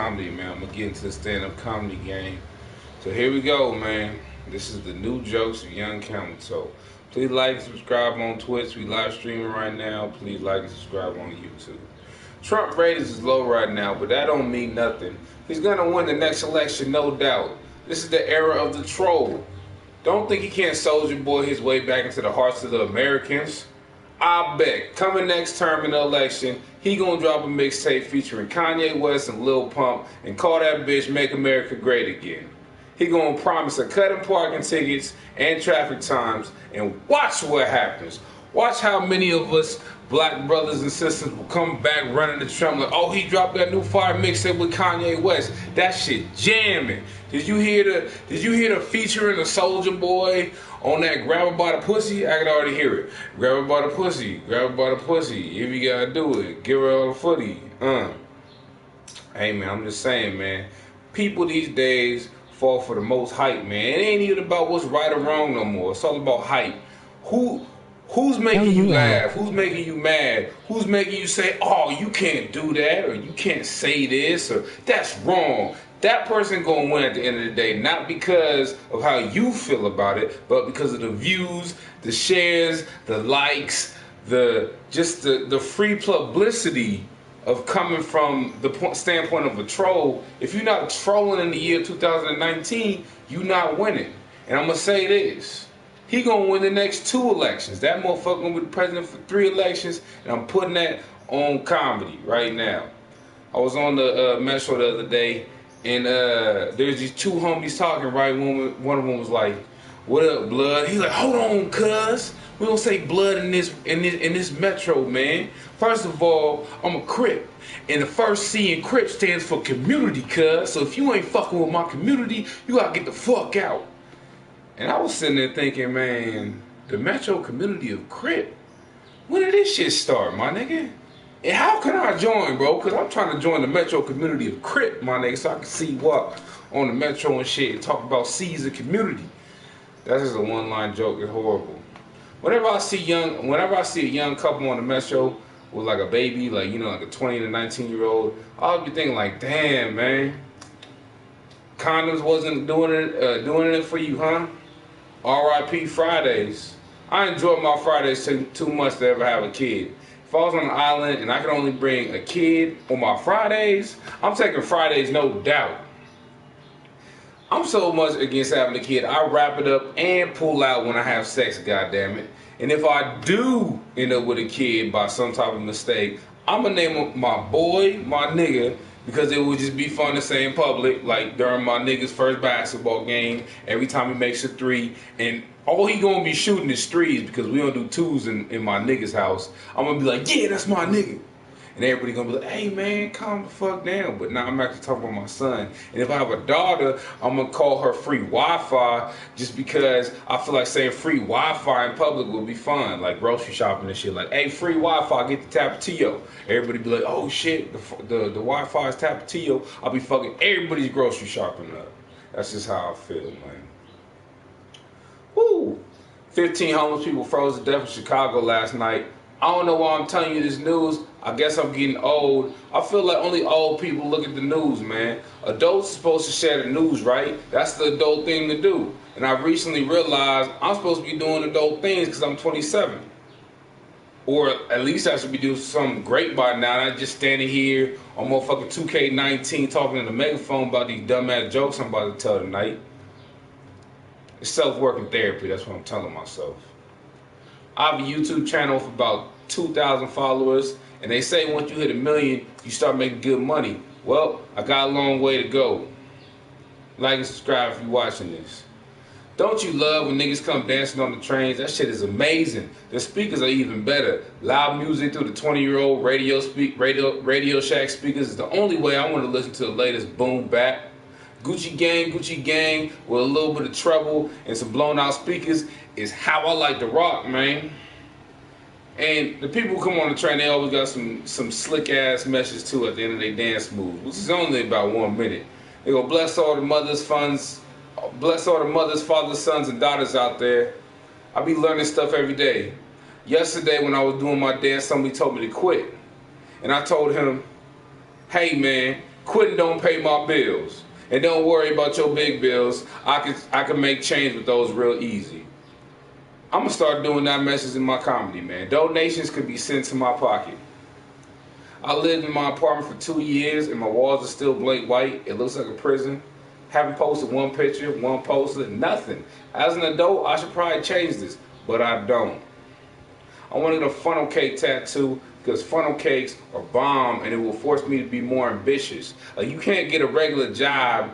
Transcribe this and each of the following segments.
Comedy, man. I'm gonna get into the stand-up comedy game. So here we go, man. This is the new jokes of Young Camel. So please like and subscribe on Twitch. We live streaming right now. Please like and subscribe on YouTube. Trump ratings is low right now, but that don't mean nothing. He's gonna win the next election, no doubt. This is the era of the troll. Don't think he can't soldier boy his way back into the hearts of the Americans. I bet coming next term in the election, he gonna drop a mixtape featuring Kanye West and Lil Pump and call that bitch "Make America Great Again." He gonna promise a cut in parking tickets and traffic times, and watch what happens. Watch how many of us black brothers and sisters will come back running to Trump like, oh, he dropped that new fire mixtape with Kanye West. That shit jamming. Did you hear the featuring the Soldier Boy on that grab her by the pussy? I can already hear it. Grab her by the pussy, grab her by the pussy. If you gotta do it, give her all the footy. Hey man, I'm just saying, man. People these days fall for the most hype, man. It ain't even about what's right or wrong no more. It's all about hype. Who's making you laugh? Who's making you mad? Who's making you say, oh, you can't do that, or you can't say this, or that's wrong? That person gonna win at the end of the day, not because of how you feel about it, but because of the views, the shares, the likes, the free publicity of coming from the standpoint of a troll. If you're not trolling in the year 2019, you're not winning. And I'm gonna say this. He gonna win the next 2 elections. That motherfucker gonna be the president for 3 elections, and I'm putting that on comedy right now. I was on the Metro the other day, and there's these 2 homies talking, right? One of them was like, "What up, blood?" He's like, "Hold on, cuz. We don't say blood in this Metro, man. First of all, I'm a Crip, and the first C in Crip stands for community, cuz. So if you ain't fucking with my community, you gotta get the fuck out." And I was sitting there thinking, man, the Metro community of Crip, when did this shit start, my nigga? And how can I join, bro? Because I'm trying to join the Metro community of Crip, my nigga, so I can see what on the Metro and shit and talk about C's and community. That's just a one-line joke. It's horrible. Whenever I see a young couple on the Metro with like a baby, like, you know, like a 20 to 19-year-old, I'll be thinking like, damn, man, condoms wasn't doing it for you, huh? R.I.P. Fridays. I enjoy my Fridays too much to ever have a kid. If I was on an island and I could only bring a kid on my Fridays, I'm taking Fridays, no doubt. I'm so much against having a kid, I wrap it up and pull out when I have sex, goddammit. And if I do end up with a kid by some type of mistake, I'm gonna name him my boy, my nigga, because it would just be fun to say in public, like during my nigga's first basketball game, every time he makes a 3, and all he gonna be shooting is 3s because we don't do 2s in my nigga's house. I'm gonna be like, yeah, that's my nigga. And everybody gonna be like, hey man, calm the fuck down. But now I'm actually talking about my son. And if I have a daughter, I'm gonna call her free Wi-Fi just because I feel like saying free Wi-Fi in public would be fun. Like grocery shopping and shit. Like, hey, free Wi-Fi, get the Tapatio. Everybody be like, oh shit, the Wi-Fi is Tapatio. I'll be fucking everybody's grocery shopping up. That's just how I feel, man. Woo! 15 homeless people froze to death in Chicago last night. I don't know why I'm telling you this news. I guess I'm getting old. I feel like only old people look at the news, man. Adults are supposed to share the news, right? That's the adult thing to do. And I recently realized I'm supposed to be doing adult things because I'm 27. Or at least I should be doing something great by now, not just standing here on motherfucking 2K19 talking in the megaphone about these dumbass jokes I'm about to tell tonight. It's self-working therapy, that's what I'm telling myself. I have a YouTube channel with about 2,000 followers, and they say once you hit 1 million, you start making good money. Well, I got a long way to go. Like and subscribe if you're watching this. Don't you love when niggas come dancing on the trains? That shit is amazing. The speakers are even better. Loud music through the 20-year-old Radio Shack speakers is the only way I want to listen to the latest boom bap. Gucci gang, with a little bit of treble and some blown out speakers is how I like to rock, man. And the people who come on the train, they always got some slick ass message too at the end of their dance moves, which is only about 1 minute. They go, bless all the mothers, fathers, sons, and daughters out there. I be learning stuff every day. Yesterday when I was doing my dance, somebody told me to quit. And I told him, hey man, Quitting don't pay my bills. And don't worry about your big bills. I can make change with those real easy. I'm gonna start doing that message in my comedy, man. Donations could be sent to my pocket. I lived in my apartment for 2 years and my walls are still blank white. It looks like a prison. Haven't posted one picture, one poster, nothing. As an adult, I should probably change this, but I don't. I wanted a funnel cake tattoo because funnel cakes are bomb and it will force me to be more ambitious. You can't get a regular job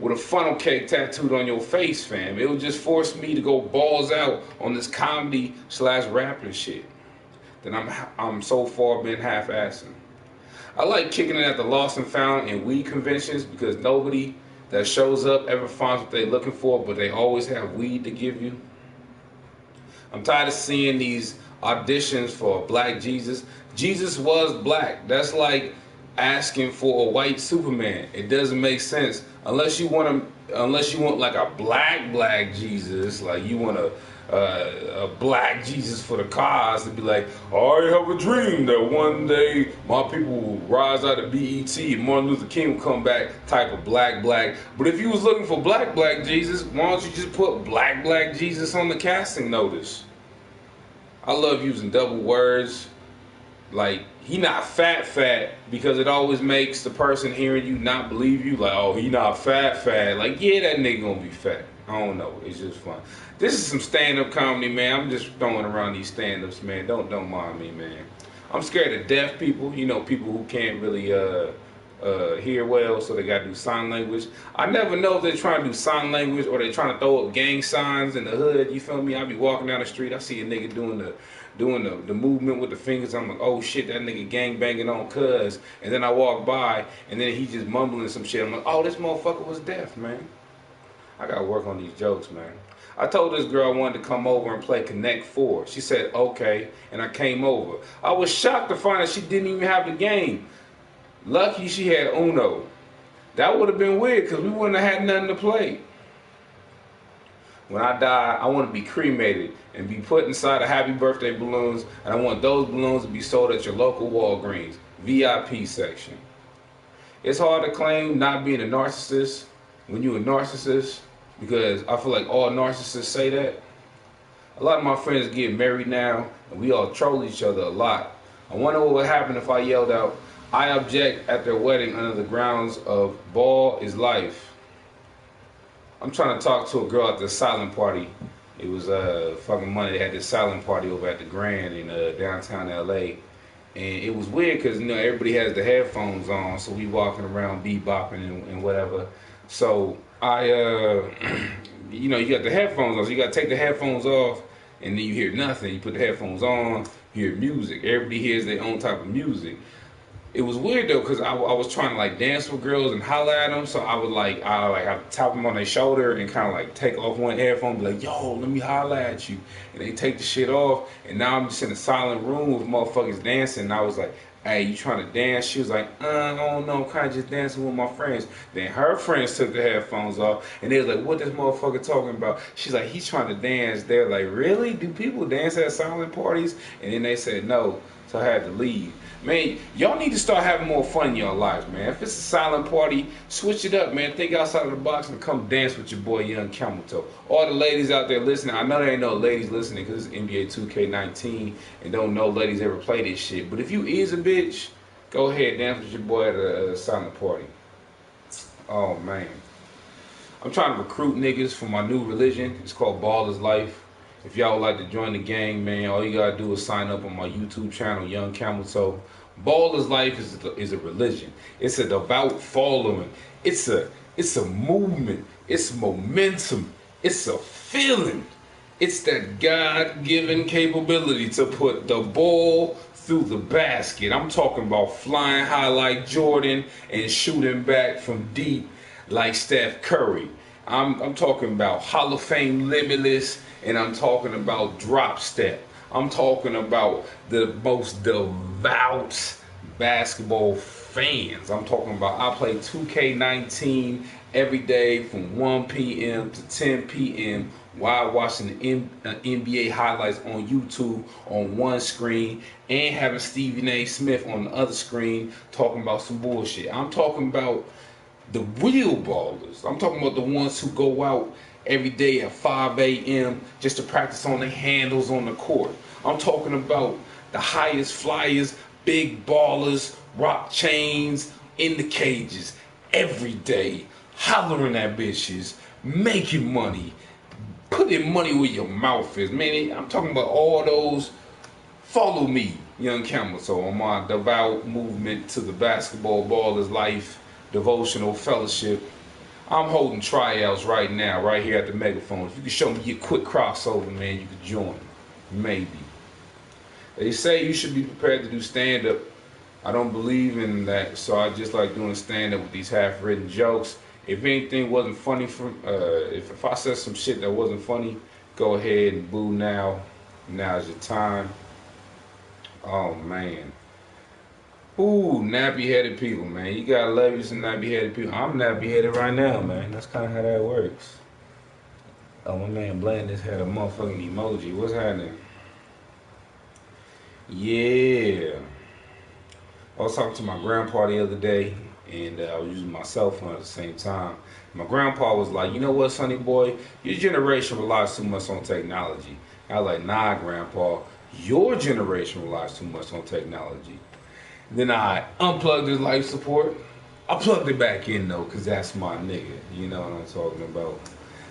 with a funnel cake tattooed on your face, fam. It will just force me to go balls out on this comedy / rapping shit that I'm so far been half-assing. I like kicking it at the Lost and Found and weed conventions because nobody that shows up ever finds what they're looking for, but they always have weed to give you. I'm tired of seeing these auditions for Black Jesus. Jesus was black. That's like asking for a white Superman. It doesn't make sense unless you want like a black Jesus, like you want a black Jesus for the cause to be like, I have a dream that one day my people will rise out of BET and Martin Luther King will come back type of black. But if you was looking for black Jesus, why don't you just put black Jesus on the casting notice? I love using double words. Like, he not fat because it always makes the person hearing you not believe you. Like, oh, he not fat. Like, yeah, that nigga gonna be fat. I don't know. It's just fun. This is some stand-up comedy, man. I'm just throwing around these stand-ups, man. Don't mind me, man. I'm scared of deaf people. You know, people who can't really hear well, so they gotta do sign language. I never know if they're trying to do sign language or they're trying to throw up gang signs in the hood. You feel me? I be walking down the street, I see a nigga doing the movement with the fingers. I'm like, oh shit, that nigga gang banging on cuz. And then I walk by and then he just mumbling some shit. I'm like, oh, this motherfucker was deaf, man. I gotta work on these jokes, man. I told this girl I wanted to come over and play Connect 4. She said, okay, and I came over. I was shocked to find that she didn't even have the game. Lucky she had Uno. That would have been weird because we wouldn't have had nothing to play. When I die, I want to be cremated and be put inside of happy birthday balloons, and I want those balloons to be sold at your local Walgreens, VIP section. It's hard to claim not being a narcissist when you're a narcissist because I feel like all narcissists say that. A lot of my friends get married now, and we all troll each other a lot. I wonder what would happen if I yelled out, I object at their wedding under the grounds of ball is life. I'm trying to talk to a girl at the silent party. It was fucking Monday. They had this silent party over at the Grand in downtown LA. And it was weird because, you know, everybody has the headphones on, so we walking around bebopping and whatever. So I, you know, you got the headphones on, so you got to take the headphones off, and then you hear nothing. You put the headphones on, you hear music. Everybody hears their own type of music. It was weird though, cause I was trying to like dance with girls and holler at them, so I tap them on their shoulder and kind of like take off one headphone, be like, yo, let me holler at you, and they take the shit off, and now I'm just in a silent room with motherfuckers dancing, and I was like, hey, you trying to dance? She was like, I don't know, I'm kind of just dancing with my friends. Then her friends took the headphones off, and they was like, what this motherfucker talking about? She's like, he's trying to dance. They're like, really? Do people dance at silent parties? And then they said no, so I had to leave. Man, y'all need to start having more fun in your lives, man. If it's a silent party, switch it up, man. Think outside of the box and come dance with your boy, Young Camel Toe. All the ladies out there listening, I know there ain't no ladies listening because it's NBA 2K19 and don't know ladies ever play this shit. But if you is a bitch, go ahead, dance with your boy at a silent party. Oh, man. I'm trying to recruit niggas for my new religion. It's called Ball is Life. If y'all would like to join the gang, man, all you gotta do is sign up on my YouTube channel, Young Camel Toe. Ball is Life is a religion. It's a devout following. It's a movement. It's momentum. It's a feeling. It's that God-given capability to put the ball through the basket. I'm talking about flying high like Jordan and shooting back from deep like Steph Curry. I'm talking about Hall of Fame limitless, and I'm talking about drop step. I'm talking about the most devout basketball fans. I'm talking about I play 2K19 every day from 1 p.m. to 10 p.m. while watching the NBA highlights on YouTube on one screen and having Stephen A. Smith on the other screen talking about some bullshit. I'm talking about the real ballers. I'm talking about the ones who go out every day at 5 a.m. just to practice on their handles on the court. I'm talking about the highest flyers, big ballers, rock chains in the cages every day, hollering at bitches, making money, putting money where your mouth is. Man, I'm talking about all those. Follow me, Young Camel, so on my devout movement to the basketball baller's life, devotional fellowship. I'm holding tryouts right now, right here at the megaphone. If you can show me your quick crossover, man, you can join. Maybe. They say you should be prepared to do stand-up. I don't believe in that, so I just like doing stand-up with these half-written jokes. If anything wasn't funny, if I said some shit that wasn't funny, go ahead and boo now. Now's your time. Oh, man. Ooh, nappy-headed people, man. You gotta love you some nappy-headed people. I'm nappy-headed right now, man. That's kind of how that works. Oh, my man Blandis had a motherfucking emoji. What's happening? Yeah. I was talking to my grandpa the other day, and I was using my cell phone at the same time. My grandpa was like, you know what, sonny boy? Your generation relies too much on technology. I was like, nah, grandpa. Your generation relies too much on technology. Then I unplugged his life support. I plugged it back in, though, because that's my nigga. You know what I'm talking about.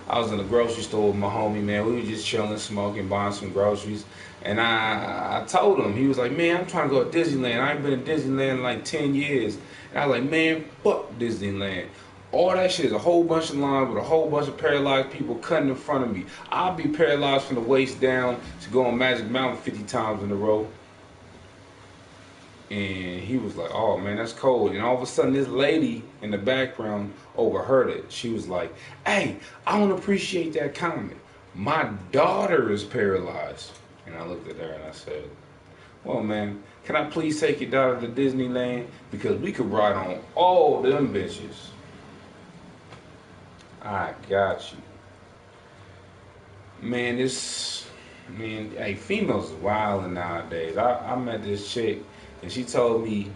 I was in the grocery store with my homie, man. We were just chilling, smoking, buying some groceries. And I told him, he was like, man, I'm trying to go to Disneyland. I ain't been to Disneyland in like 10 years. And I was like, man, fuck Disneyland. All that shit is a whole bunch of lines with a whole bunch of paralyzed people cutting in front of me. I'll be paralyzed from the waist down to go on Magic Mountain 50 times in a row. And he was like, oh man, that's cold. And all of a sudden this lady in the background overheard it. She was like, hey, I don't appreciate that comment. My daughter is paralyzed. And I looked at her and I said, well man, can I please take your daughter to Disneyland? Because we could ride on all them bitches. I got you. Man, hey, females is wilding nowadays. I met this chick and she told me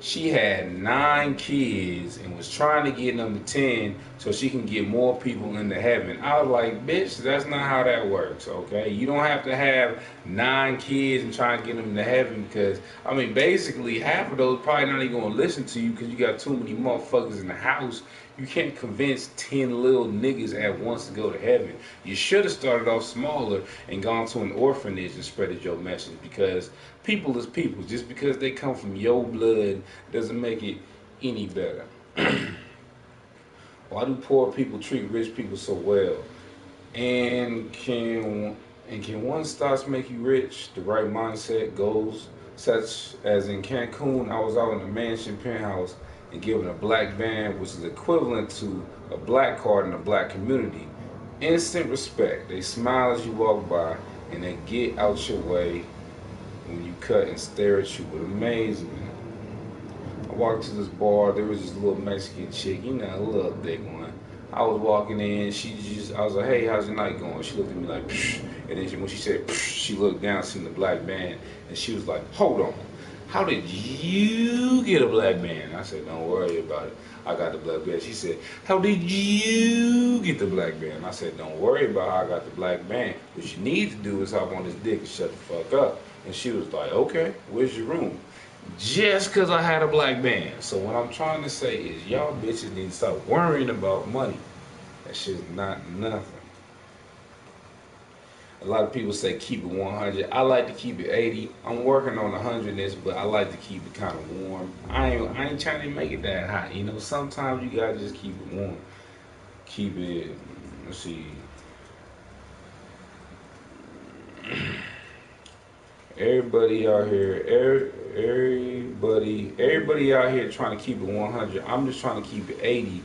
she had 9 kids and was trying to get them to 10 so she can get more people into heaven. I was like, bitch, that's not how that works, okay? You don't have to have 9 kids and try to get them into heaven because, I mean, basically, half of those probably not even going to listen to you because you got too many motherfuckers in the house. You can't convince 10 little niggas at once to go to heaven. You should have started off smaller and gone to an orphanage and spreaded your message because people is people. Just because they come from your blood doesn't make it any better. Why do poor people treat rich people so well? And can one start make you rich? The right mindset, goals, such as in Cancun, I was out in a mansion penthouse and given a black band, which is equivalent to a black card in the black community. Instant respect. They smile as you walk by, and they get out your way when you cut and stare at you with amazement. I walked to this bar. There was this little Mexican chick, you know, a little thick one. I was walking in. I was like, hey, how's your night going? She looked at me like, psh. And then when she said, psh, she looked down, seen the black band, and she was like, hold on. How did you get a black band? I said, don't worry about it. I got the black band. She said, how did you get the black band? I said, don't worry about how I got the black band. What you need to do is hop on this dick and shut the fuck up. And she was like, okay, where's your room? Just because I had a black band. So what I'm trying to say is y'all bitches need to stop worrying about money. That shit's not nothing. A lot of people say keep it 100. I like to keep it 80. I'm working on 100-ness, but I like to keep it kind of warm. I ain't trying to make it that hot. You know, sometimes you gotta just keep it warm. Keep it, let's see. Everybody out here out here trying to keep it 100. I'm just trying to keep it 80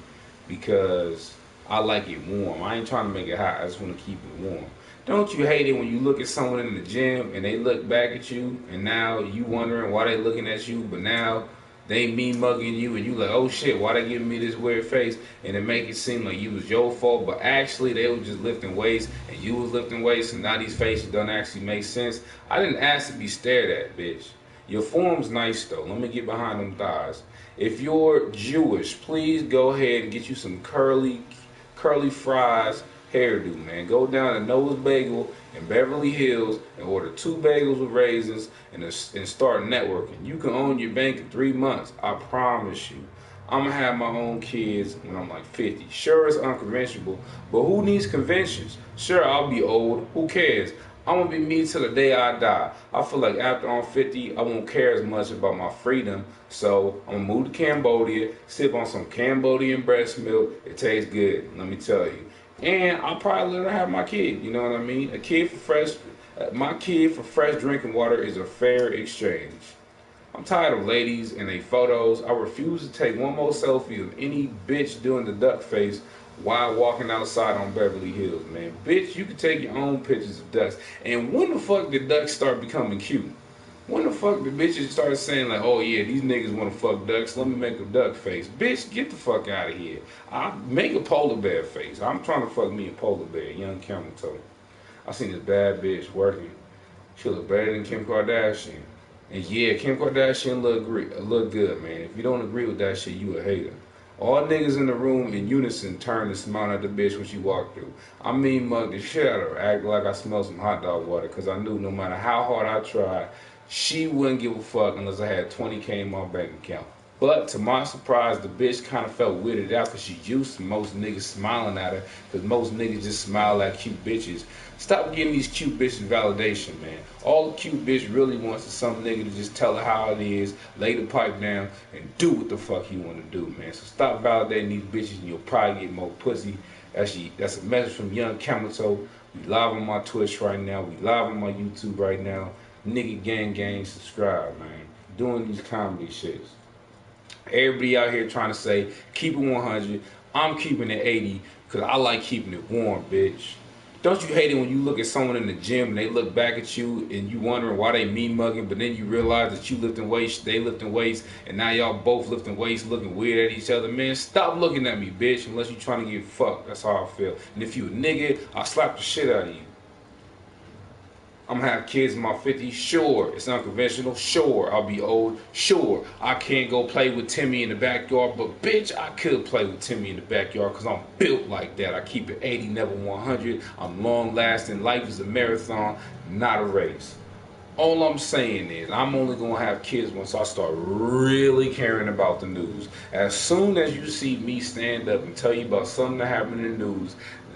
because I like it warm. I ain't trying to make it hot. I just want to keep it warm. Don't you hate it when you look at someone in the gym and they look back at you and now you wondering why they looking at you, but now they me mugging you, and you like, oh shit, why they giving me this weird face? And it make it seem like you was your fault, but actually they was just lifting weights, and you was lifting weights, and now these faces don't actually make sense. I didn't ask to be stared at, bitch. Your form's nice though. Let me get behind them thighs. If you're Jewish, please go ahead and get you some curly fries hairdo, man. Go down to Noah's Bagel in Beverly Hills and order 2 bagels with raisins and start networking. You can own your bank in 3 months. I promise you. I'm going to have my own kids when I'm like 50. Sure, it's unconventional, but who needs conventions? Sure, I'll be old. Who cares? I'm going to be me till the day I die. I feel like after I'm 50, I won't care as much about my freedom. So I'm going to move to Cambodia, sip on some Cambodian breast milk. It tastes good, let me tell you. And I'll probably let her have my kid, you know what I mean? My kid for fresh drinking water is a fair exchange. I'm tired of ladies and their photos. I refuse to take one more selfie of any bitch doing the duck face while walking outside on Beverly Hills, man. Bitch, you can take your own pictures of ducks. And when the fuck did ducks start becoming cute? When the fuck did bitches start saying like, oh yeah, these niggas want to fuck ducks, let me make a duck face. Bitch, get the fuck out of here. I make a polar bear face. I'm trying to fuck me a polar bear, young camel toe. I seen this bad bitch working. She look better than Kim Kardashian. And yeah, Kim Kardashian look good, man. If you don't agree with that shit, you a hater. All niggas in the room in unison turned and smiled at the bitch when she walked through. I mean, mug the shit out of her, act like I smelled some hot dog water, because I knew no matter how hard I tried, she wouldn't give a fuck unless I had 20K in my bank account. But to my surprise, the bitch kind of felt weirded out because she's used to most niggas smiling at her, because most niggas just smile at cute bitches. Stop giving these cute bitches validation, man. All the cute bitch really wants is some nigga to just tell her how it is, lay the pipe down, and do what the fuck you want to do, man. So stop validating these bitches and you'll probably get more pussy. That's a message from Young Camel Toe. We live on my Twitch right now. We live on my YouTube right now. Nigga gang, subscribe, man. Doing these comedy shits. Everybody out here trying to say, keep it 100. I'm keeping it 80 because I like keeping it warm, bitch. Don't you hate it when you look at someone in the gym and they look back at you and you wondering why they mean mugging, but then you realize that you lifting weights, they lifting weights, and now y'all both lifting weights looking weird at each other? Man, stop looking at me, bitch, unless you trying to get fucked. That's how I feel. And if you a nigga, I'll slap the shit out of you. I'm gonna have kids in my 50s, sure. It's unconventional, sure. I'll be old, sure. I can't go play with Timmy in the backyard, but bitch, I could play with Timmy in the backyard because I'm built like that. I keep it 80, never 100. I'm long lasting. Life is a marathon, not a race. All I'm saying is I'm only gonna have kids once I start really caring about the news. As soon as you see me stand up and tell you about something that happened in the news,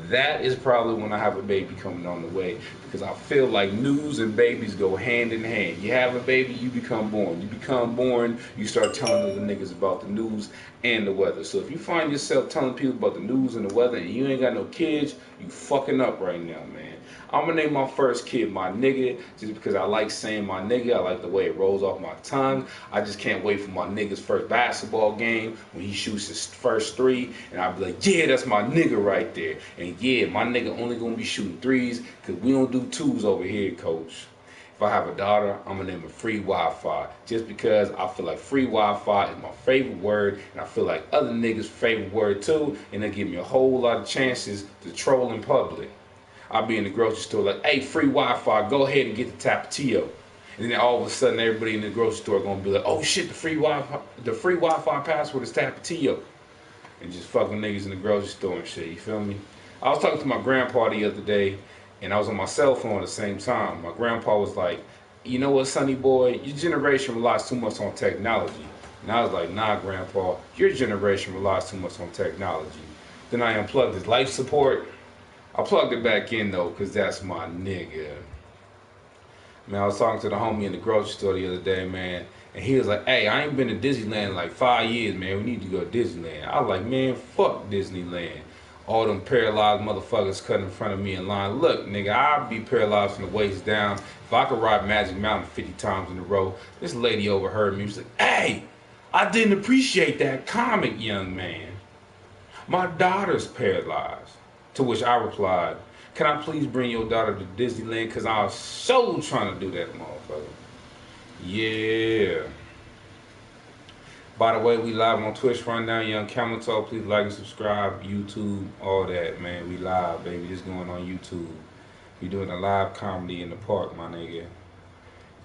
that is probably when I have a baby coming on the way, because I feel like news and babies go hand in hand. You have a baby, you become born. You become born, you start telling other niggas about the news and the weather. So if you find yourself telling people about the news and the weather and you ain't got no kids, you fucking up right now, man. I'm gonna name my first kid my nigga just because I like saying my nigga. I like the way it rolls off my tongue. I just can't wait for my nigga's first basketball game when he shoots his first three, and I'll be like, yeah, that's my nigga right there. And yeah, my nigga only gonna be shooting threes because we don't do twos over here, coach. If I have a daughter, I'm gonna name her Free Wi-Fi, just because I feel like free Wi-Fi is my favorite word, and I feel like other niggas' favorite word too, and they give me a whole lot of chances to troll in public. I'll be in the grocery store like, hey, free Wi-Fi, go ahead and get the Tapatio. And then all of a sudden, everybody in the grocery store gonna be like, oh shit, the free Wi-Fi password is Tapatio. And just fucking niggas in the grocery store and shit, you feel me? I was talking to my grandpa the other day, and I was on my cell phone at the same time. My grandpa was like, you know what, sonny boy, your generation relies too much on technology. And I was like, nah, grandpa, your generation relies too much on technology. Then I unplugged his life support. I plugged it back in though, cause that's my nigga. Man, I was talking to the homie in the grocery store the other day, man, and he was like, hey, I ain't been to Disneyland in like 5 years, man. We need to go to Disneyland. I was like, man, fuck Disneyland. All them paralyzed motherfuckers cutting in front of me in line. Look, nigga, I'd be paralyzed from the waist down. If I could ride Magic Mountain 50 times in a row. This lady overheard me. She was like, hey, I didn't appreciate that comic, young man. My daughter's paralyzed. To which I replied, can I please bring your daughter to Disneyland? Because I was so trying to do that, motherfucker. Yeah. By the way, we live on Twitch right now, Young Camel Talk. Please like and subscribe, YouTube, all that, man. We live, baby. This going on YouTube. We doing a live comedy in the park, my nigga.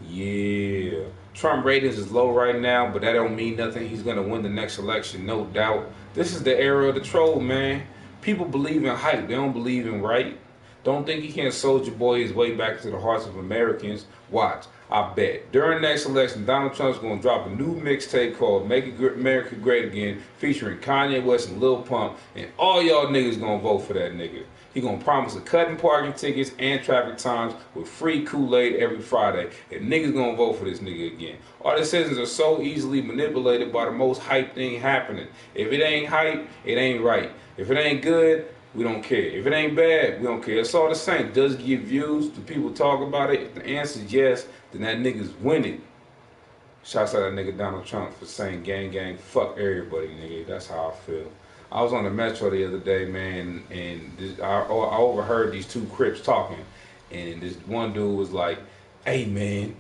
Yeah. Trump ratings is low right now, but that don't mean nothing. He's gonna win the next election, no doubt. This is the era of the troll, man. People believe in hype. They don't believe in right. Don't think he can't soldier boy his way back to the hearts of Americans. Watch. I bet. During the next election, Donald Trump's going to drop a new mixtape called Make America Great Again, featuring Kanye West and Lil Pump, and all y'all niggas going to vote for that nigga. He going to promise a cut in parking tickets and traffic times with free Kool-Aid every Friday, and niggas going to vote for this nigga again. Our decisions are so easily manipulated by the most hype thing happening. If it ain't hype, it ain't right. If it ain't good, we don't care. If it ain't bad, we don't care. It's all the same. Does it get views? Do people talk about it? If the answer is yes, then that nigga's winning. Shouts out that nigga Donald Trump for saying gang gang, fuck everybody, nigga. That's how I feel. I was on the Metro the other day, man, and I overheard these two Crips talking, and this one dude was like, "Hey, man,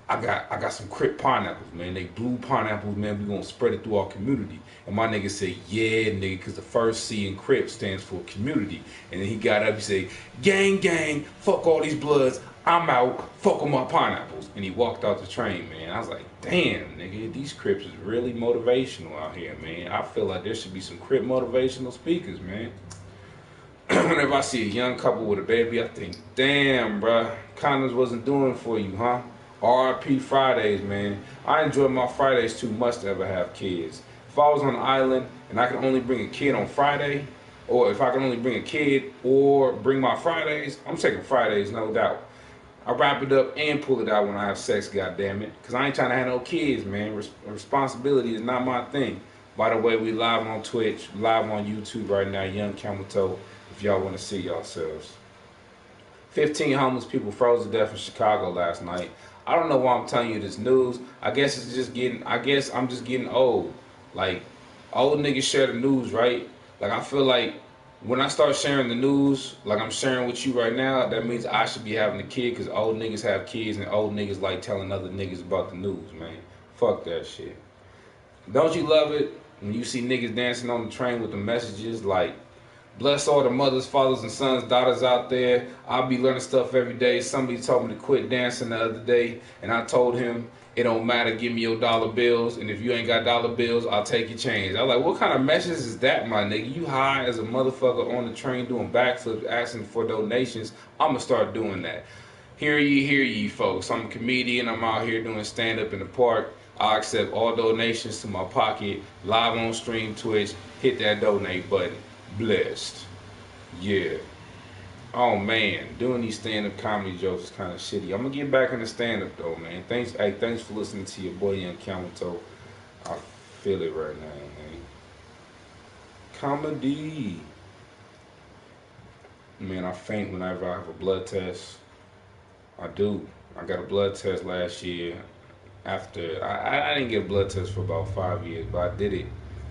I got some Crip pineapples, man. They blue pineapples, man. We gonna spread it through our community." And my nigga said, "Yeah, nigga, because the first C in Crip stands for community." And then he got up, he said, "Gang, gang, fuck all these bloods. I'm out. Fuck all my pineapples." And he walked out the train, man. I was like, damn, nigga, these Crips is really motivational out here, man. I feel like there should be some Crip motivational speakers, man. Whenever I see a young couple with a baby, I think, damn, bruh, condoms wasn't doing it for you, huh? RIP Fridays, man. I enjoy my Fridays too much to ever have kids. If I was on an island and I could only bring a kid on Friday, or if I could only bring a kid or bring my Fridays, I'm taking Fridays, no doubt. I wrap it up and pull it out when I have sex, goddammit. Because I ain't trying to have no kids, man. Responsibility is not my thing. By the way, we live on Twitch, live on YouTube right now, Young Camel Toe, if y'all want to see yourselves. 15 homeless people froze to death in Chicago last night. I don't know why I'm telling you this news. I guess I'm just getting old. Like, old niggas share the news, right? Like, I feel like when I start sharing the news, like I'm sharing with you right now, that means I should be having a kid, because old niggas have kids and old niggas like telling other niggas about the news, man. Fuck that shit. Don't you love it when you see niggas dancing on the train with the messages like, "Bless all the mothers, fathers, and sons, daughters out there. I'll be learning stuff every day." Somebody told me to quit dancing the other day, and I told him, "It don't matter, give me your dollar bills, and if you ain't got dollar bills, I'll take your change." I was like, what kind of message is that, my nigga? You high as a motherfucker on the train doing backflips, asking for donations. I'ma start doing that. Hear ye, folks. I'm a comedian. I'm out here doing stand-up in the park. I accept all donations to my pocket, live on stream, Twitch. Hit that donate button. Blessed. Yeah. Oh man, doing these stand-up comedy jokes is kind of shitty. I'm gonna get back into stand-up though, man. Thanks for listening to your boy Young Camel Toe. I feel it right now, man. Comedy. Man, I faint whenever I have a blood test. I do. I got a blood test last year. After I didn't get a blood test for about 5 years, but I did it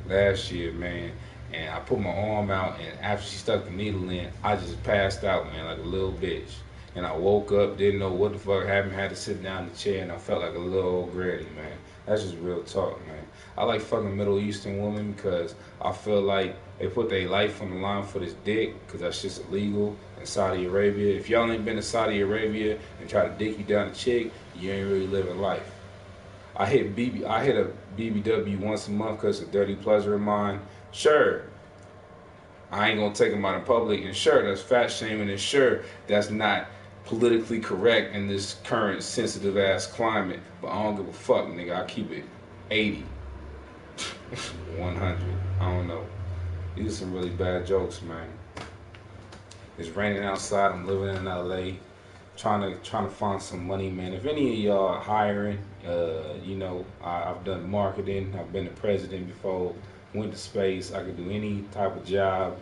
last year, man. And I put my arm out, and after she stuck the needle in, I just passed out, man, like a little bitch. And I woke up, didn't know what the fuck happened, had to sit down in the chair, and I felt like a little old granny, man. That's just real talk, man. I like fucking Middle Eastern women because I feel like they put their life on the line for this dick, because that's just illegal in Saudi Arabia. If y'all ain't been to Saudi Arabia and try to dick you down a chick, you ain't really living life. I hit a BBW once a month because it's a dirty pleasure of mine. Sure, I ain't gonna take them out in public, and sure, that's fat shaming, and sure, that's not politically correct in this current sensitive ass climate. But I don't give a fuck, nigga. I keep it 80, 100. I don't know. These are some really bad jokes, man. It's raining outside. I'm living in LA. Trying to find some money, man. If any of y'all are hiring, you know, I've done marketing. I've been the president before. Went to space. I could do any type of job.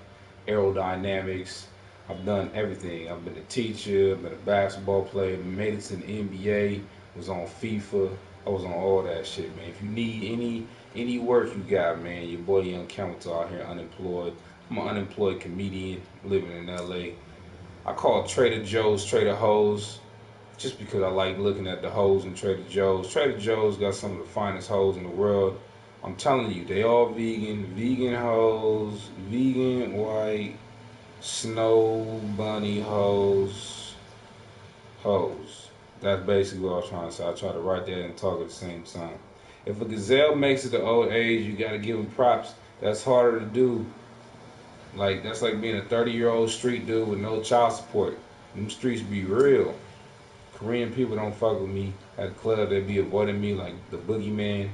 Aerodynamics. I've done everything. I've been a teacher. I've been a basketball player. Made it to the NBA. Was on FIFA. I was on all that shit, man. If you need any work you got, man, your boy Young Camel out here unemployed. I'm an unemployed comedian living in LA. I call Trader Joe's Trader Hoes just because I like looking at the hoes in Trader Joe's. Trader Joe's got some of the finest hoes in the world. I'm telling you, they all vegan. Vegan hoes, vegan white, snow bunny hoes. That's basically what I was trying to say. I try to write that and talk at the same time. If a gazelle makes it to old age, you gotta give him props. That's harder to do. Like, that's like being a 30-year-old street dude with no child support. Them streets be real. Korean people don't fuck with me. At the club, they be avoiding me like the boogeyman.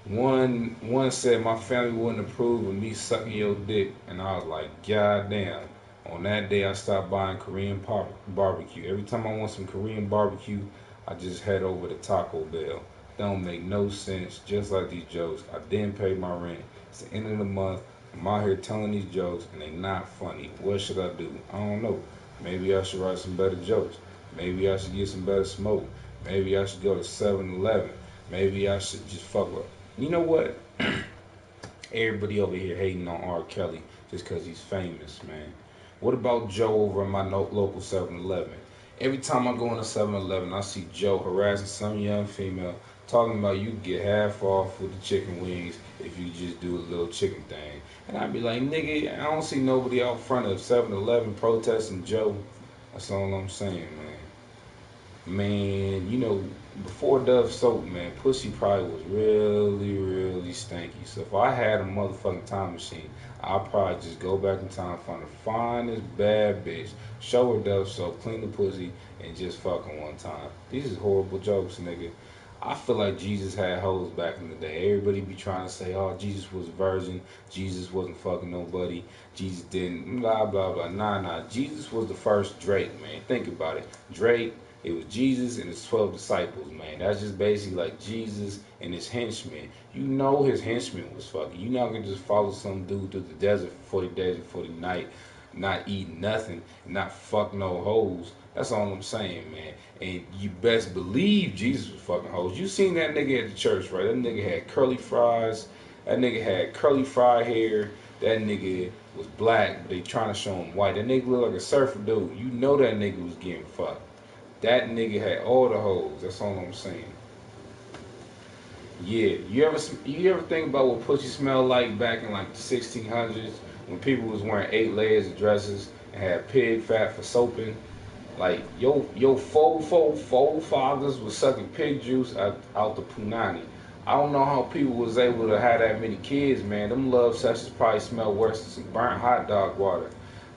One said my family wouldn't approve of me sucking your dick, and I was like, God damn. On that day, I stopped buying Korean barbecue. Every time I want some Korean barbecue, I just head over to Taco Bell. Don't make no sense, just like these jokes. I didn't pay my rent. It's the end of the month. I'm out here telling these jokes, and they not funny. What should I do? I don't know. Maybe I should write some better jokes. Maybe I should get some better smoke. Maybe I should go to 7-Eleven. Maybe I should just fuck with. You know what? Everybody over here hating on R. Kelly just because he's famous, man. What about Joe over in my local 7-Eleven? Every time I go in a 7-Eleven, I see Joe harassing some young female, talking about you get half off with the chicken wings if you just do a little chicken thing. And I'd be like, nigga, I don't see nobody out front of 7-Eleven protesting Joe. That's all I'm saying, man. Man, you know, before Dove soap, man, pussy probably was really, really stanky. So if I had a motherfucking time machine, I'd probably just go back in time, find the finest bad bitch, show her Dove soap, clean the pussy, and just fuck her one time. These is horrible jokes, nigga. I feel like Jesus had hoes back in the day. Everybody be trying to say, oh, Jesus was a virgin. Jesus wasn't fucking nobody. Jesus didn't, blah, blah, blah. Nah. Jesus was the first Drake, man. Think about it. Drake, it was Jesus and his 12 disciples, man. That's just basically like Jesus and his henchmen. You know his henchmen was fucking. You're not going to just follow some dude through the desert for 40 days and 40 nights, not eat nothing, and not fuck no hoes. That's all I'm saying, man. And you best believe Jesus was fucking hoes. You seen that nigga at the church, right? That nigga had curly fries. That nigga had curly fry hair. That nigga was black, but they trying to show him white. That nigga look like a surfer dude. You know that nigga was getting fucked. That nigga had all the hoes. That's all I'm saying. Yeah, you ever think about what pussy smelled like back in like the 1600s when people was wearing 8 layers of dresses and had pig fat for soaping? Like yo forefathers was sucking pig juice out the punani. I don't know how people was able to have that many kids, man. Them love sessions probably smell worse than some burnt hot dog water.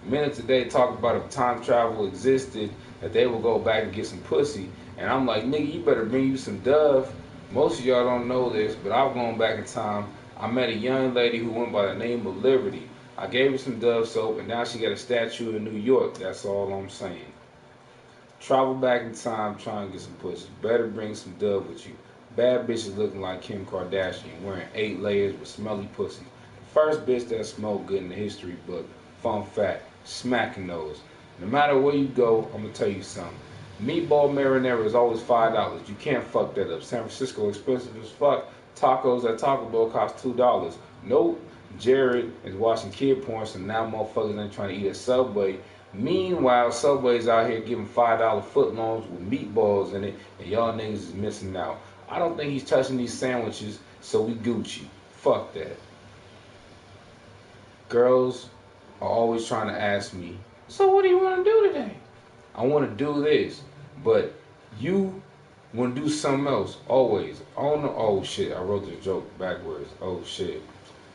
Men today talk about if time travel existed, that they will go back and get some pussy. And I'm like, nigga, you better bring you some Dove. Most of y'all don't know this, but I've gone back in time. I met a young lady who went by the name of Liberty. I gave her some Dove soap, and now she got a statue in New York. That's all I'm saying. Travel back in time trying to get some pussy. Better bring some Dove with you. Bad bitches looking like Kim Kardashian, wearing 8 layers with smelly pussy. The first bitch that smelled good in the history book. Fun fact, smacking those. No matter where you go, I'm going to tell you something. Meatball marinara is always $5. You can't fuck that up. San Francisco expensive as fuck. Tacos at Taco Bell cost $2. Nope. Jared is watching kid porn, so now motherfuckers ain't trying to eat at Subway. Meanwhile, Subway's out here giving $5 footlongs with meatballs in it, and y'all niggas is missing out. I don't think he's touching these sandwiches, so we Gucci. Fuck that. Girls are always trying to ask me, so what do you want to do today? I want to do this, but you want to do something else, always. Oh no, oh shit, I wrote this joke backwards. Oh shit.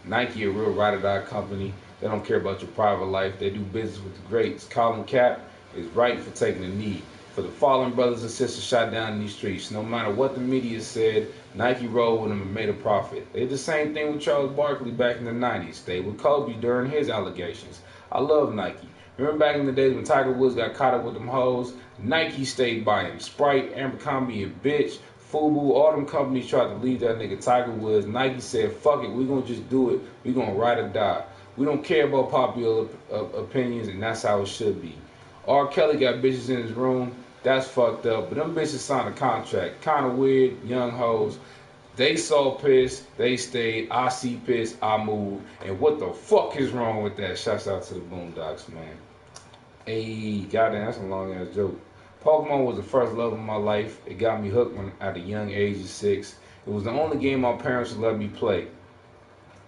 Nike, a real ride-or-die company. They don't care about your private life. They do business with the greats. Colin Kaepernick is right for taking a knee. For the fallen brothers and sisters shot down in these streets, no matter what the media said, Nike rolled with them and made a profit. They did the same thing with Charles Barkley back in the 90s. Stayed with Kobe during his allegations. I love Nike. Remember back in the days when Tiger Woods got caught up with them hoes? Nike stayed by him. Sprite, Abercrombie, and Bitch, Fubu, all them companies tried to leave that nigga Tiger Woods. Nike said, fuck it, we gonna just do it. We gonna ride or die. We don't care about popular opinions, and that's how it should be. R. Kelly got bitches in his room. That's fucked up. But them bitches signed a contract. Kind of weird, young hoes. They saw piss, they stayed. I see piss, I moved. And what the fuck is wrong with that? Shouts out to the Boondocks, man. Hey, goddamn, that's a long ass joke. Pokemon was the first love of my life. It got me hooked when at a young age of 6. It was the only game my parents would let me play.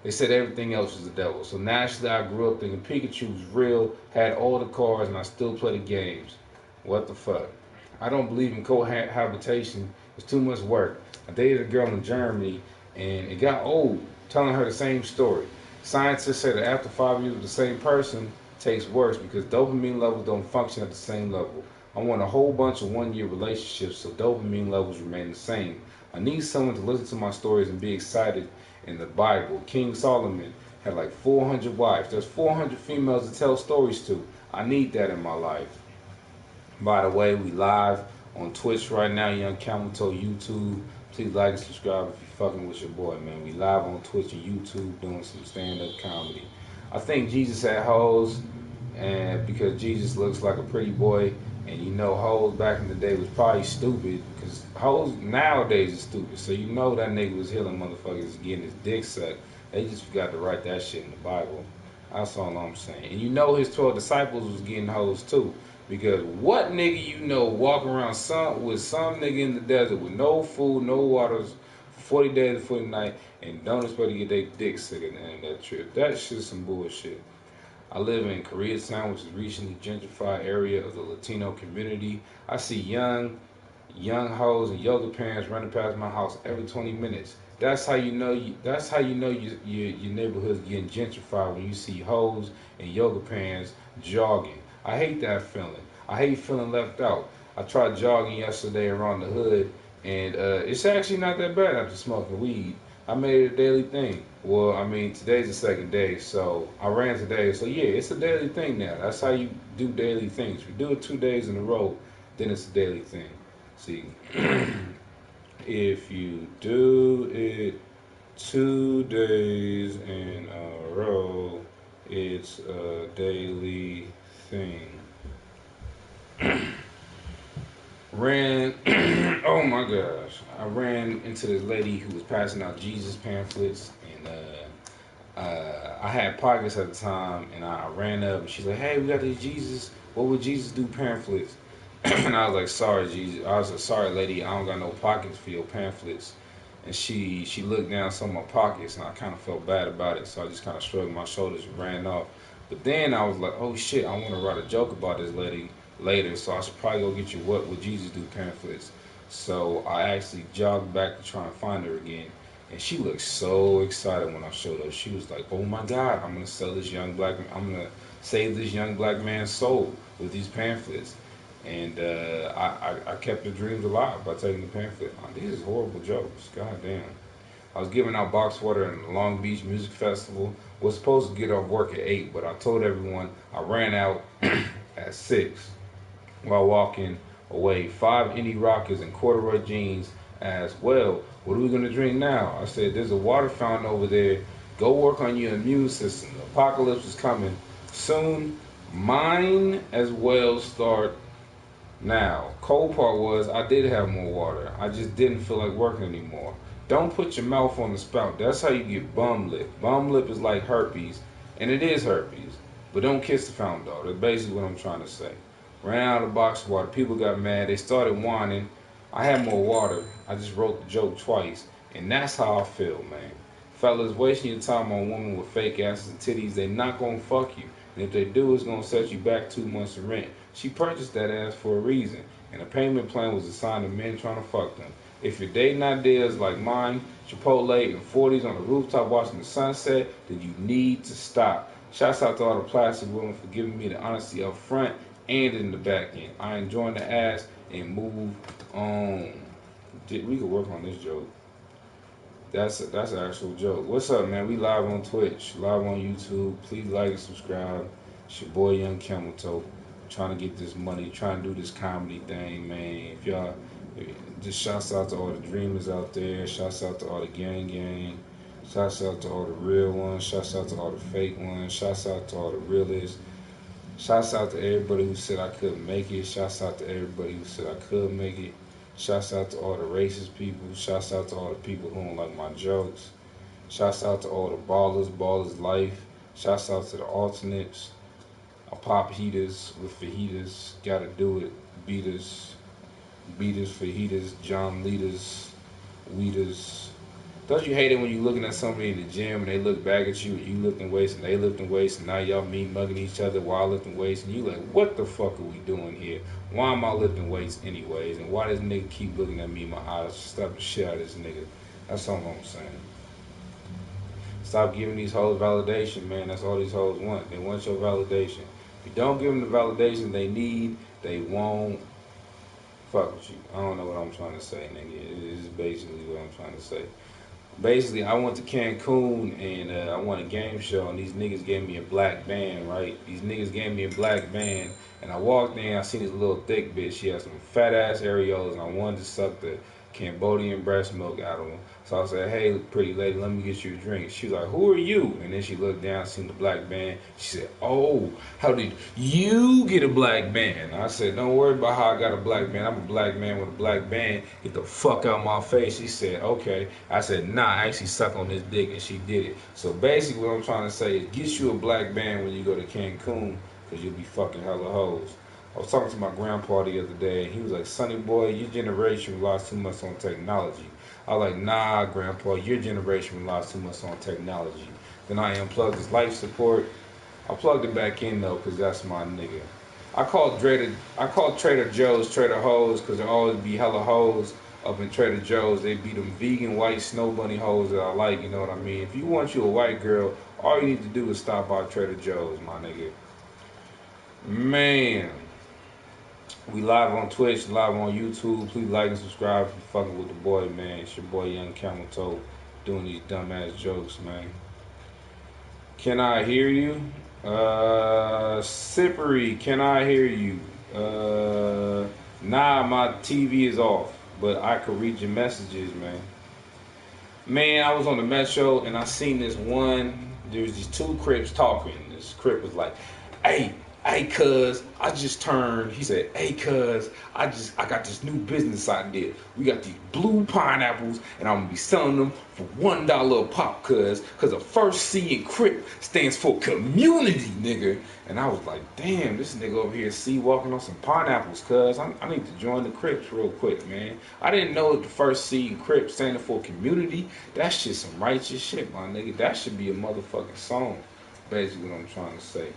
They said everything else was the devil. So naturally, I grew up thinking Pikachu was real, had all the cards, and I still play the games. What the fuck? I don't believe in cohabitation. It's too much work. I dated a girl in Germany, and it got old telling her the same story. Scientists say that after 5 years with the same person, it takes worse because dopamine levels don't function at the same level. I want a whole bunch of 1 year relationships so dopamine levels remain the same. I need someone to listen to my stories and be excited. In the Bible, King Solomon had like 400 wives. There's 400 females to tell stories to. I need that in my life. By the way, we live on Twitch right now, Young Camel Toe, YouTube. Please like and subscribe if you're fucking with your boy, man. We live on Twitch and YouTube doing some stand-up comedy. I think Jesus had hoes, and because Jesus looks like a pretty boy, and you know hoes back in the day was probably stupid, because hoes nowadays is stupid. So you know that nigga was healing motherfuckers getting his dick sucked. They just forgot to write that shit in the Bible. That's all I'm saying. And you know his 12 disciples was getting hoes too. Because what nigga you know walking around with some nigga in the desert with no food, no water, 40 days and 40 nights, and don't expect to get their dick sick at the end of that trip. That shit's some bullshit. I live in Koreatown, which is a recently gentrified area of the Latino community. I see young hoes and yoga pants running past my house every 20 minutes. That's how you know your neighborhood's getting gentrified, when you see hoes and yoga pants jogging. I hate that feeling. I hate feeling left out. I tried jogging yesterday around the hood, and it's actually not that bad after smoking weed. I made it a daily thing. Well, I mean, today's the second day, so I ran today. So yeah, it's a daily thing now. That's how you do daily things. If you do it 2 days in a row, then it's a daily thing. See, if you do it 2 days in a row, it's a daily thing. Oh my gosh, I ran into this lady who was passing out Jesus pamphlets, and I had pockets at the time, and I ran up, and she's like, "Hey, we got these Jesus, what would Jesus do pamphlets?" And I was like, "Sorry, Jesus." I was like, "Sorry, lady, I don't got no pockets for your pamphlets." And she looked down some of my pockets, and I kind of felt bad about it, so I just kind of shrugged my shoulders and ran off. But then I was like, "Oh shit, I want to write a joke about this lady later, so I should probably go get you what would Jesus do pamphlets." So I actually jogged back to try and find her again, and she looked so excited when I showed up. She was like, "Oh my God, I'm gonna save this young black man's soul with these pamphlets." And I kept her dreams alive by taking the pamphlet. Oh, these is horrible jokes. God damn. I was giving out box water in the Long Beach Music Festival. Was supposed to get off work at 8, but I told everyone I ran out at 6. While walking away, 5 indie rockers in corduroy jeans asked, "Well, what are we going to drink now?" I said, "There's a water fountain over there. Go work on your immune system. The apocalypse is coming soon. Mine as well start now." Cold part was I did have more water. I just didn't feel like working anymore. Don't put your mouth on the spout. That's how you get bum lip. Bum lip is like herpes, and it is herpes. But don't kiss the fountain dog. That's basically what I'm trying to say. Ran out of the box of water. People got mad. They started whining. I had more water. I just wrote the joke twice. And that's how I feel, man. Fellas, wasting your time on women with fake asses and titties, they not gonna fuck you. And if they do, it's gonna set you back 2 months of rent. She purchased that ass for a reason. And the payment plan was assigned to men trying to fuck them. If your dating ideas like mine, Chipotle and 40s on the rooftop watching the sunset, then you need to stop. Shouts out to all the plastic women for giving me the honesty up front and in the back end. I enjoy the ass and move on. We could work on this joke. That's an actual joke. What's up, man? We live on Twitch, live on YouTube. Please like and subscribe. It's your boy Young Camel Toe. Trying to get this money, trying to do this comedy thing, man. If y'all, just shouts out to all the dreamers out there. Shouts out to all the gang. Shouts out to all the real ones. Shouts out to all the fake ones. Shouts out to all the realists. Shouts out to everybody who said I couldn't make it. Shouts out to everybody who said I could make it. Shouts out to all the racist people. Shouts out to all the people who don't like my jokes. Shouts out to all the ballers life. Shouts out to the alternates. I pop heaters with fajitas. Gotta do it. Beaters, fajitas, John Leaders, Weeders. Don't you hate it when you looking at somebody in the gym and they look back at you and you lifting weights and they lifting weights and now y'all meet mugging each other while lifting weights and you like, what the fuck are we doing here? Why am I lifting weights anyways? And why does nigga keep looking at me in my eyes? Stop the shit out of this nigga. That's all I'm saying. Stop giving these hoes validation, man. That's all these hoes want. They want your validation. If you don't give them the validation they need, they won't fuck with you. I don't know what I'm trying to say, nigga. It is basically what I'm trying to say. Basically, I went to Cancun and I won a game show, and these niggas gave me a black band, right? These niggas gave me a black band, and I walked in, I seen this little thick bitch. She had some fat ass areolas, and I wanted to suck the Cambodian breast milk out of them. So I said, hey, pretty lady, let me get you a drink. She was like, who are you? And then she looked down, seen the black band. She said, oh, how did you get a black band? I said, don't worry about how I got a black band. I'm a black man with a black band. Get the fuck out my face. She said, okay. I said, nah, I actually suck on this dick, and she did it. So basically what I'm trying to say is get you a black band when you go to Cancun, because you'll be fucking hella hoes. I was talking to my grandpa the other day, and he was like, Sonny boy, your generation relies too much on technology. I was like, nah, grandpa, your generation relies too much on technology. Then I unplugged his life support. I plugged it back in, though, because that's my nigga. I call Trader Joe's Trader Hoes, because there always be hella hoes up in Trader Joe's. They be them vegan white snow bunny hoes that I like, you know what I mean? If you want you a white girl, all you need to do is stop by Trader Joe's, my nigga. Man. We live on Twitch, live on YouTube. Please like and subscribe if you're fucking with the boy, man. It's your boy Young Camel Toe doing these dumbass jokes, man. Can I hear you? Sippery, can I hear you? Nah, my TV is off, but I could read your messages, man. Man, I was on the Metro and I seen this one. There's these two Crips talking. This Crip was like, hey, cuz, I just turned, he said, hey, cuz, I got this new business idea. We got these blue pineapples, and I'm going to be selling them for $1 a pop, cuz the first C in Crip stands for community, nigga. And I was like, damn, this nigga over here C walking on some pineapples, cuz. I need to join the Crips real quick, man. I didn't know that the first C in Crip standing for community. That shit some righteous shit, my nigga. That should be a motherfucking song, basically what I'm trying to say.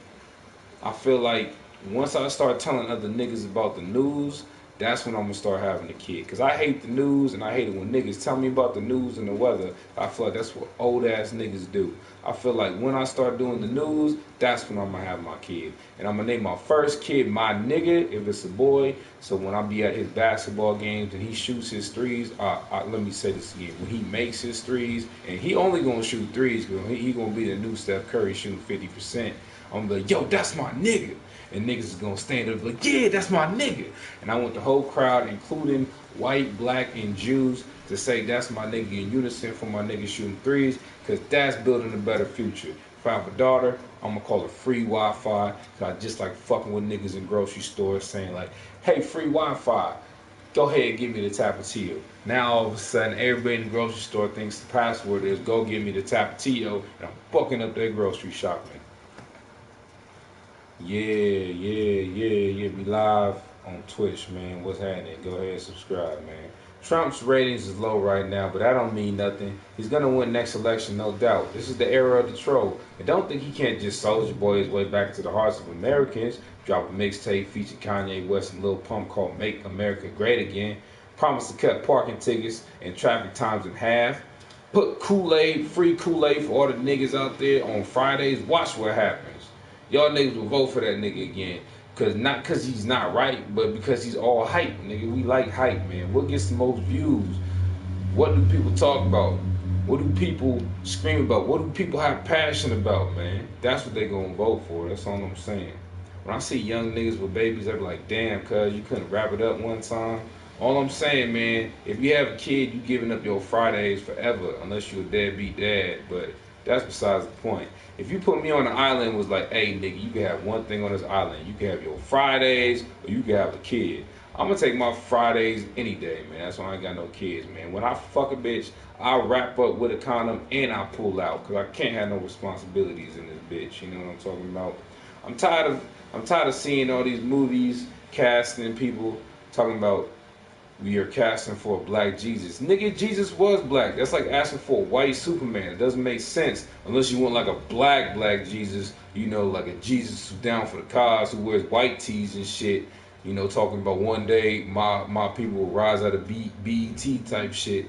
I feel like once I start telling other niggas about the news, that's when I'm going to start having a kid. Because I hate the news, and I hate it when niggas tell me about the news and the weather. I feel like that's what old-ass niggas do. I feel like when I start doing the news, that's when I'm going to have my kid. And I'm going to name my first kid my nigga, if it's a boy. So when I be at his basketball games and he shoots his threes, let me say this again. When he makes his threes, and he only going to shoot threes, because he going to be the new Steph Curry shooting 50%. I'm like, yo, that's my nigga. And niggas is gonna stand up like, yeah, that's my nigga. And I want the whole crowd, including white, black, and Jews, to say that's my nigga in unison for my nigga shooting threes, because that's building a better future. If I have a daughter, I'm gonna call her free Wi-Fi, because I just like fucking with niggas in grocery stores saying like, hey, free Wi-Fi, go ahead and give me the Tapatio. Now all of a sudden, everybody in the grocery store thinks the password is go give me the Tapatio, and I'm fucking up their grocery shopping. Yeah, we live on Twitch, man. What's happening? Go ahead and subscribe, man. Trump's ratings is low right now, but that don't mean nothing. He's gonna win next election, no doubt. This is the era of the troll. And don't think he can't just soldier boy his way back to the hearts of Americans. Drop a mixtape featuring Kanye West and Lil Pump called Make America Great Again. Promise to cut parking tickets and traffic times in half. Put Kool-Aid, free Kool-Aid for all the niggas out there on Fridays. Watch what happens. Y'all niggas will vote for that nigga again. Not because he's not right, but because he's all hype, nigga. We like hype, man. What gets the most views? What do people talk about? What do people scream about? What do people have passion about, man? That's what they gonna vote for. That's all I'm saying. When I see young niggas with babies, I be like, damn, cuz you couldn't wrap it up one time. All I'm saying, man, if you have a kid, you giving up your Fridays forever, unless you're a deadbeat dad, but that's besides the point. If you put me on an island and was like, hey, nigga, you can have one thing on this island. You can have your Fridays, or you can have a kid. I'm going to take my Fridays any day, man. That's why I ain't got no kids, man. When I fuck a bitch, I'll wrap up with a condom and I pull out, because I can't have no responsibilities in this bitch. You know what I'm talking about? I'm tired of seeing all these movies, casting people, talking about we are casting for a black Jesus. Nigga, Jesus was black. That's like asking for a white Superman. It doesn't make sense unless you want like a black Jesus, you know, like a Jesus who's down for the cause, who wears white tees and shit, you know, talking about one day my people will rise out of BET type shit.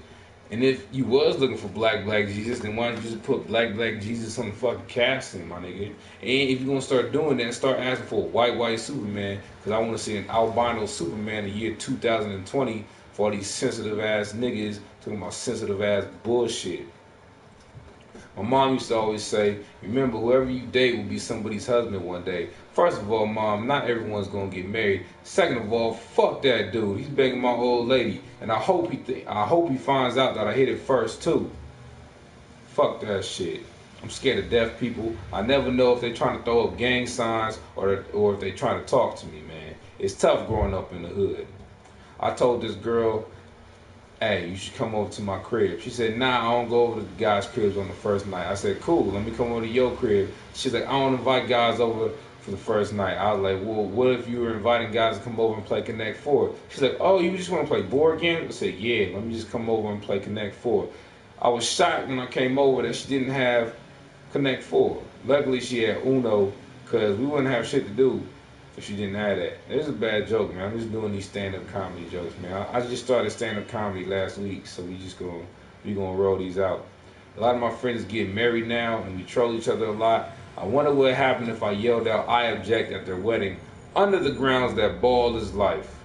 And if you was looking for black Jesus, then why don't you just put black Jesus on the fucking casting, my nigga? And if you're gonna start doing that, start asking for a white Superman, because I want to see an albino Superman in the year 2020 for all these sensitive ass niggas talking about sensitive ass bullshit. My mom used to always say, remember, whoever you date will be somebody's husband one day. First of all, Mom, not everyone's gonna get married. Second of all, fuck that dude. He's begging my old lady, and I hope he finds out that I hit it first too. Fuck that shit. I'm scared of deaf people. I never know if they're trying to throw up gang signs or if they're trying to talk to me, man. It's tough growing up in the hood. I told this girl, hey, you should come over to my crib. She said, nah, I don't go over to the guys' cribs on the first night. I said, cool, let me come over to your crib. She's like, I don't invite guys over for the first night. I was like, well, what if you were inviting guys to come over and play Connect 4? She's like, oh, you just want to play board games? I said, yeah, let me just come over and play Connect 4. I was shocked when I came over that she didn't have Connect 4. Luckily, she had Uno, because we wouldn't have shit to do if she didn't have that. It's a bad joke, man. I'm just doing these stand-up comedy jokes, man. I just started stand-up comedy last week, so we gonna roll these out. A lot of my friends get married now, and we troll each other a lot. I wonder what happened if I yelled out, I object at their wedding, under the grounds that ball is life.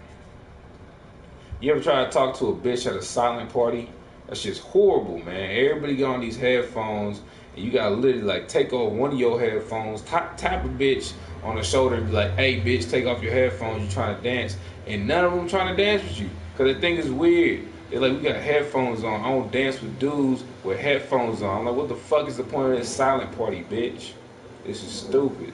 You ever try to talk to a bitch at a silent party? That shit's horrible, man. Everybody got on these headphones, and you gotta literally like take off one of your headphones, tap a bitch on the shoulder and be like, hey bitch, take off your headphones, you trying to dance. And none of them trying to dance with you, because the thing is weird. They're like, we got headphones on. I don't dance with dudes with headphones on. I'm like, what the fuck is the point of this silent party, bitch? This is stupid.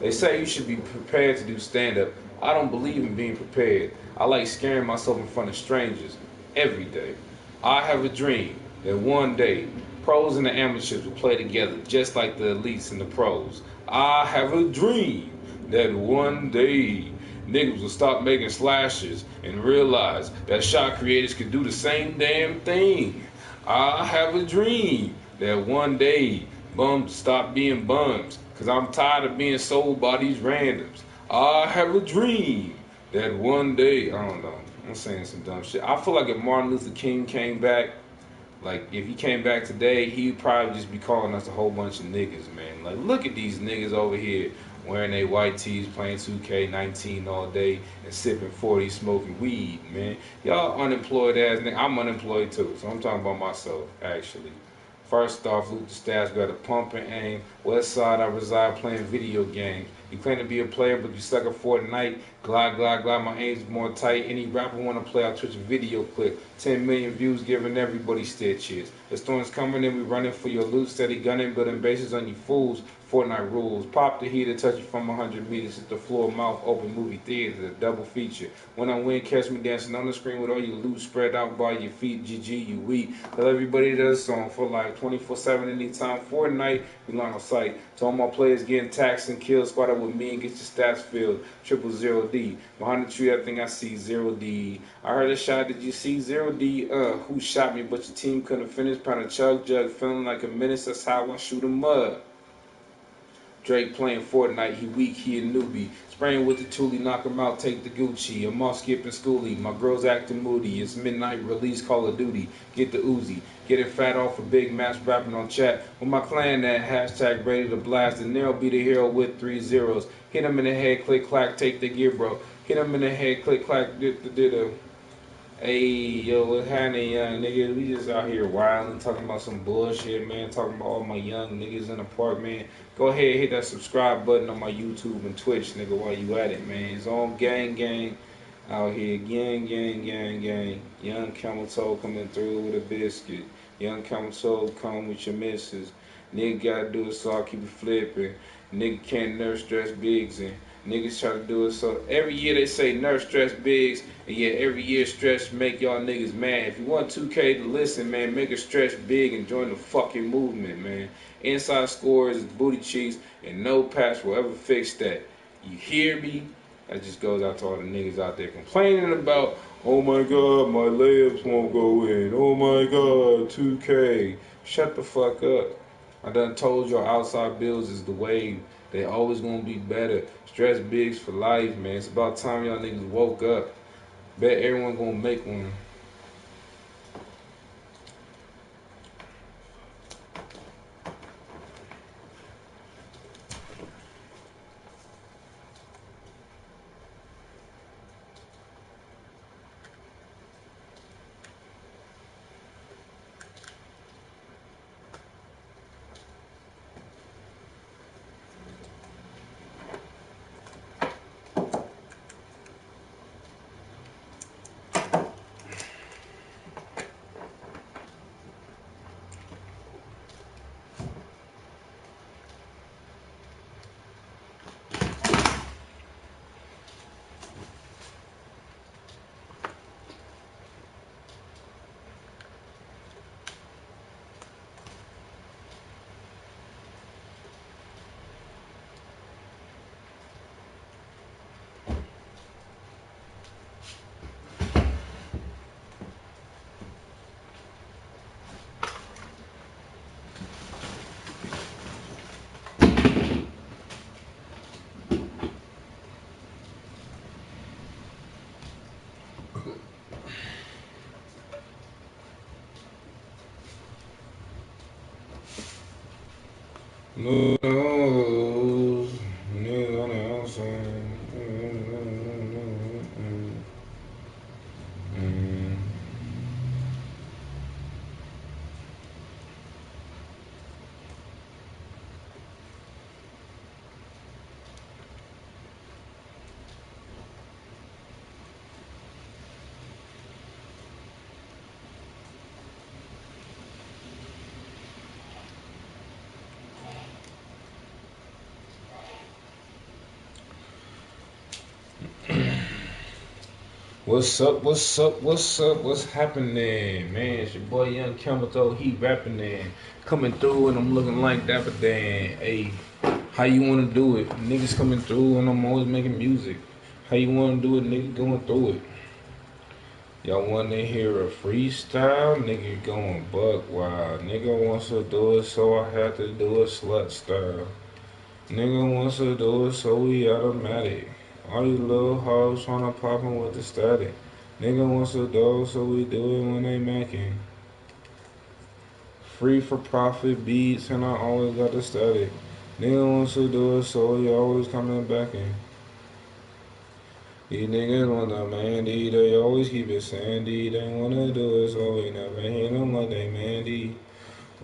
They say you should be prepared to do stand-up. I don't believe in being prepared. I like scaring myself in front of strangers every day. I have a dream that one day pros and the amateurs will play together just like the elites and the pros. I have a dream that one day niggas will stop making slashes and realize that shot creators could do the same damn thing. I have a dream that one day bums stop being bums, because I'm tired of being sold by these randoms. I have a dream that one day, I don't know, I'm saying some dumb shit. I feel like if Martin Luther King came back, like if he came back today, he'd probably just be calling us a whole bunch of niggas, man. Like, look at these niggas over here wearing their white tees, playing 2K19 all day, and sipping 40, smoking weed, man. Y'all unemployed ass niggas. I'm unemployed too, so I'm talking about myself, actually. First off, Luther Stats got a pump and aim. West side, I reside playing video games. You claim to be a player, but you suck at Fortnite. Glide, my aim's more tight. Any rapper want to play, I'll Twitch a video clip. 10 million views giving everybody stitches. The storm's coming and we running for your loot. Steady gunning, building bases on you fools. Fortnite rules. Pop the heater, touch it from 100 meters. Hit the floor, mouth open, movie theater. A double feature. When I win, catch me dancing on the screen with all your loot spread out by your feet. GG, you weak. Tell everybody that song for like 24/7 anytime. Fortnite, we line of sight. To all my players getting taxed and killed, squad up with me and get your stats filled. 000D. Behind the tree, I think I see 0D. I heard a shot, did you see 0D? Who shot me, but your team couldn't finish. Pound a chug jug, feeling like a menace. That's how I shoot 'em up. Drake playing Fortnite, he weak, he a newbie. Spraying with the Thule, knock him out, take the Gucci. I'm off skipping schoolie, my girl's acting moody. It's midnight release, Call of Duty. Get the Uzi, getting fat off a big match, rapping on chat. With my clan that hashtag ready to blast, and they'll be the hero with 3 zeros. Hit him in the head, click clack, take the gear, bro. Hit him in the head, click clack, did a. Hey, yo, what's happening, young niggas? We just out here wilding, talking about some bullshit, man. Talking about all my young niggas in the park, man. Go ahead, hit that subscribe button on my YouTube and Twitch, nigga, while you at it, man. It's on gang out here. Gang. Young camel toe coming through with a biscuit. Young camel toe come with your missus. Nigga gotta do it so I keep it flipping. Nigga can't nerve stress bigs and niggas try to do it so every year they say nerf stress bigs, and yet every year stress make y'all niggas mad. If you want 2K to listen, man, make a stretch big and join the fucking movement, man. Inside scores, booty cheeks, and no patch will ever fix that. You hear me? That just goes out to all the niggas out there complaining about, oh my God, my layups won't go in. Oh my God, 2K. Shut the fuck up. I done told y'all outside bills is the wave. They always gonna be better. Stress bigs for life, man. It's about time y'all niggas woke up. Bet everyone gonna make one. Who knows? Niggas on the outside. What's up, what's up, what's up, what's happening, man? It's your boy Young Camelto, he rapping there, coming through and I'm looking like Dapper Dan. Hey, how you wanna do it? Niggas coming through and I'm always making music. How you wanna do it, nigga going through it? Y'all wanna hear a freestyle? Nigga going buck wild. Nigga wants to do it, so I had to do it slut style. Nigga wants to do it, so we automatic. All these little hoes tryna pop in with the static. Nigga wants to do it, so we do it when they macking. Free for profit beats, and I always got the static. Nigga wants to do it, so he always coming back in. These niggas want the Mandy, they always keep it sandy. They wanna do it, so we never hit them like they Mandy.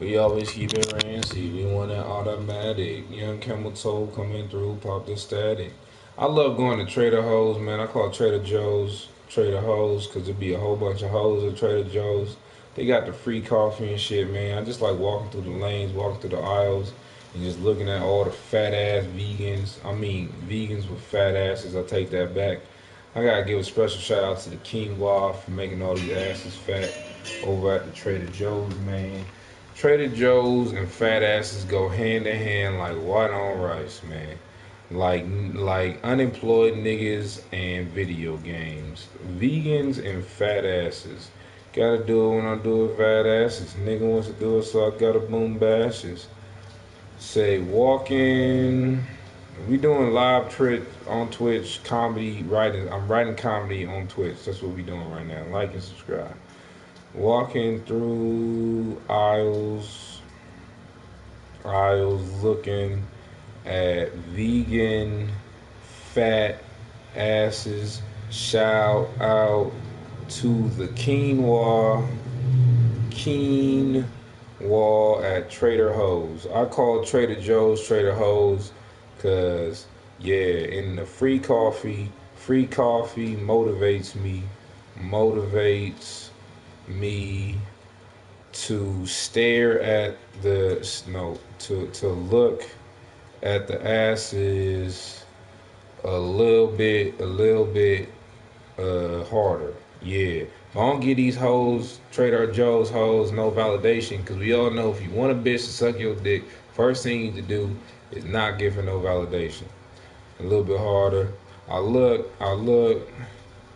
We always keep it rancy, we want it automatic. Young Camel Toe coming through, pop the static. I love going to Trader Joe's, man. I call it Trader Joe's, Trader Joe's, because it'd be a whole bunch of hoes at Trader Joe's. They got the free coffee and shit, man. I just like walking through the lanes, walking through the aisles, and just looking at all the fat ass vegans. I mean, vegans with fat asses, I take that back. I gotta give a special shout out to the quinoa for making all these asses fat over at the Trader Joe's, man. Trader Joe's and fat asses go hand in hand like white on rice, man. Like unemployed niggas and video games. Vegans and fat asses. Gotta do it when I do it, fat asses. Nigga wants to do it, so I gotta boom bashes. Say walking. We doing live trick on Twitch, comedy writing. I'm writing comedy on Twitch. That's what we doing right now. Like and subscribe. Walking through aisles looking at vegan fat asses. Shout out to the quinoa at Trader Joe's. I call Trader Joe's Trader Joe's because, yeah, in the free coffee motivates me to stare at the to look at the asses a little bit harder. Yeah. I don't give these hoes, Trader Joe's hoes, no validation, because we all know if you want a bitch to suck your dick, first thing you need to do is not give her no validation. A little bit harder. I look,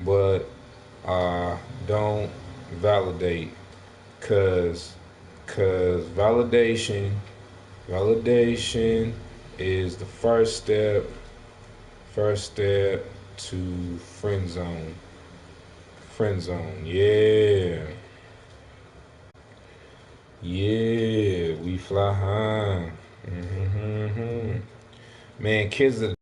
but I don't validate, cause validation is the first step to friend zone. Yeah, we fly high. Man, kids are